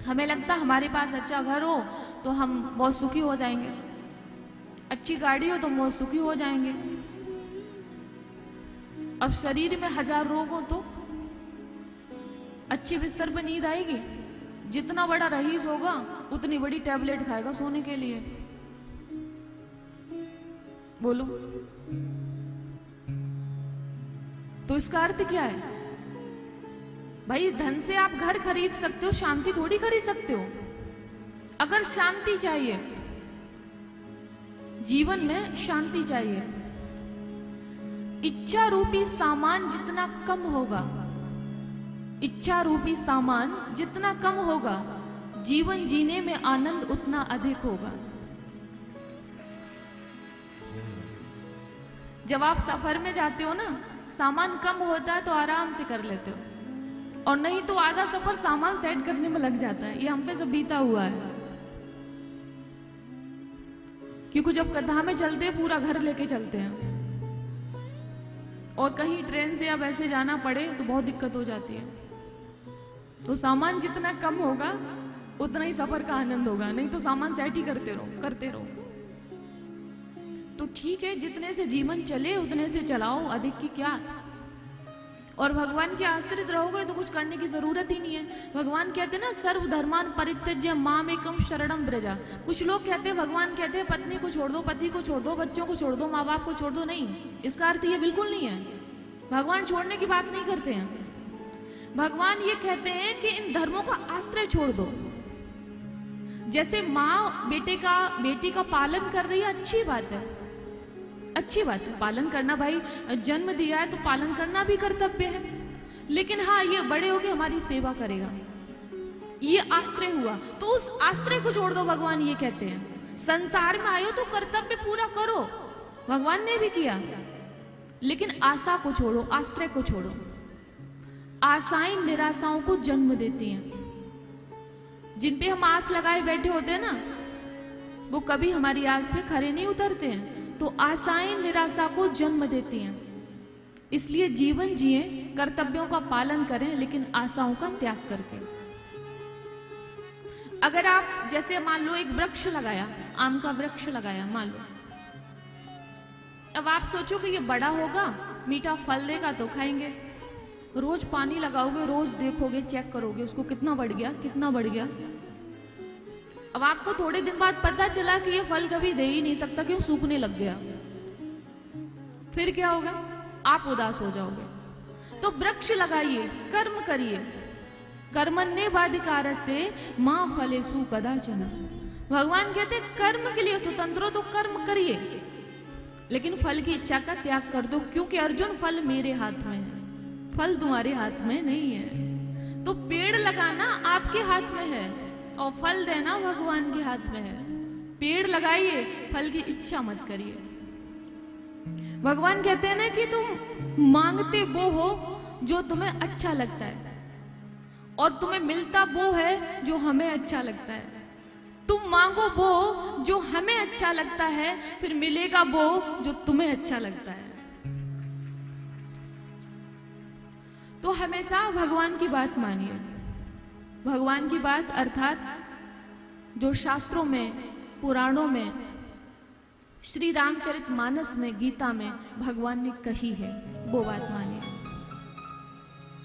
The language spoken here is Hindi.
हमें लगता हमारे पास अच्छा घर हो तो हम बहुत सुखी हो जाएंगे, अच्छी गाड़ी हो तो बहुत सुखी हो जाएंगे। अब शरीर में 1000 रोग हो तो अच्छे बिस्तर पर नींद आएगी? जितना बड़ा रईस होगा उतनी बड़ी टैबलेट खाएगा सोने के लिए। बोलो, तो इसका अर्थ क्या है? भाई धन से आप घर खरीद सकते हो, शांति थोड़ी खरीद सकते हो। अगर शांति चाहिए, जीवन में शांति चाहिए, इच्छा रूपी सामान जितना कम होगा, इच्छा रूपी सामान जितना कम होगा, जीवन जीने में आनंद उतना अधिक होगा। जब आप सफर में जाते हो ना, सामान कम होता है तो आराम से कर लेते हो, और नहीं तो आधा सफर सामान सेट करने में लग जाता है। ये हम पे सब बीता हुआ है, क्योंकि जब गड्ढा में चलते हैं पूरा घर लेके चलते हैं, और कहीं ट्रेन से या वैसे जाना पड़े तो बहुत दिक्कत हो जाती है। तो सामान जितना कम होगा उतना ही सफर का आनंद होगा, नहीं तो सामान सेट ही करते रहो। तो ठीक है, जितने से जीवन चले उतने से चलाओ, अधिक की क्या। और भगवान के आश्रित रहोगे तो कुछ करने की जरूरत ही नहीं है। भगवान कहते हैं ना, सर्वधर्मान परित्यज्य माम एकम शरणम ब्रजा। कुछ लोग कहते हैं, भगवान कहते हैं पत्नी को छोड़ दो, पति को छोड़ दो, बच्चों को छोड़ दो, माँ बाप को छोड़ दो। नहीं, इसका अर्थ ये बिल्कुल नहीं है। भगवान छोड़ने की बात नहीं करते हैं। भगवान ये कहते हैं कि इन धर्मों का आश्रय छोड़ दो। जैसे माँ बेटी का पालन कर रही है, अच्छी बात है, अच्छी बात है, पालन करना। भाई जन्म दिया है तो पालन करना भी कर्तव्य है। लेकिन हाँ, ये बड़े होके हमारी सेवा करेगा, ये आश्रय हुआ, तो उस आश्रय को छोड़ दो। भगवान ये कहते हैं, संसार में आए हो तो कर्तव्य पूरा करो, भगवान ने भी किया, लेकिन आशा को छोड़ो, आश्रय को छोड़ो। आशाएं निराशाओं को जन्म देती हैं। जिन पे हम आस लगाए बैठे होते हैं ना, वो कभी हमारी आस पे खरे नहीं उतरते हैं। तो आशाएं निराशा को जन्म देती हैं। इसलिए जीवन जिए, कर्तव्यों का पालन करें, लेकिन आशाओं का त्याग करके। अगर आप जैसे मान लो एक वृक्ष लगाया, आम का वृक्ष लगाया मान लो, अब आप सोचो कि ये बड़ा होगा, मीठा फल देगा तो खाएंगे। रोज पानी लगाओगे, रोज देखोगे, चेक करोगे उसको कितना बढ़ गया, कितना बढ़ गया। अब आपको थोड़े दिन बाद पता चला कि ये फल कभी दे ही नहीं सकता, क्यों, सूखने लग गया। फिर क्या होगा? आप उदास हो जाओगे। तो वृक्ष लगाइए, कर्म करिए। कर्मण्ये बाधिकारस्ते मां फलेषु कदाचन। भगवान कहते कर्म के लिए स्वतंत्र हो तो कर्म करिए, लेकिन फल की इच्छा का त्याग कर दो, क्योंकि अर्जुन फल मेरे हाथ में है, फल तुम्हारे हाथ में नहीं है। तो पेड़ लगाना आपके हाथ में है और फल देना भगवान के हाथ में है। पेड़ लगाइए, फल की इच्छा मत करिए। भगवान कहते हैं ना कि तुम मांगते वो हो जो तुम्हें अच्छा लगता है, और तुम्हें मिलता वो है जो हमें अच्छा लगता है। तुम मांगो वो जो हमें अच्छा लगता है, फिर मिलेगा वो जो तुम्हें अच्छा लगता है। तो हमेशा भगवान की बात मानिए। भगवान की बात अर्थात जो शास्त्रों में, पुराणों में, श्री रामचरितमानस में, गीता में भगवान ने कही है, वो बात मानिए।